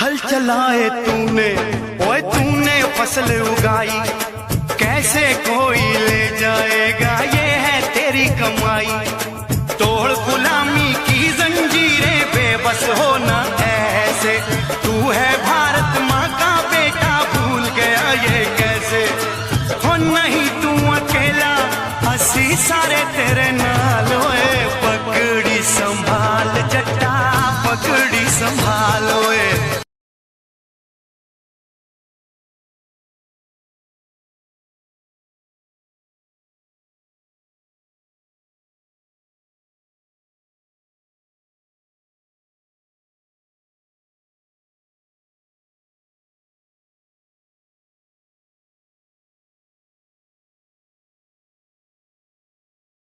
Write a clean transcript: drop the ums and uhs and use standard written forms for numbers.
हल चलाए तूने, ओए तूने फसल उगाई, कैसे कोई ले जाएगा, ये है तेरी कमाई। तोड़ गुलामी की जंजीरें, बेबस होना ऐसे, तू है भारत माँ का बेटा, भूल गया ये कैसे। हो नहीं तू अकेला, असी सारे तेरे नाल, ओए पकड़ी संभाल जट्टा, पकड़ी संभालो।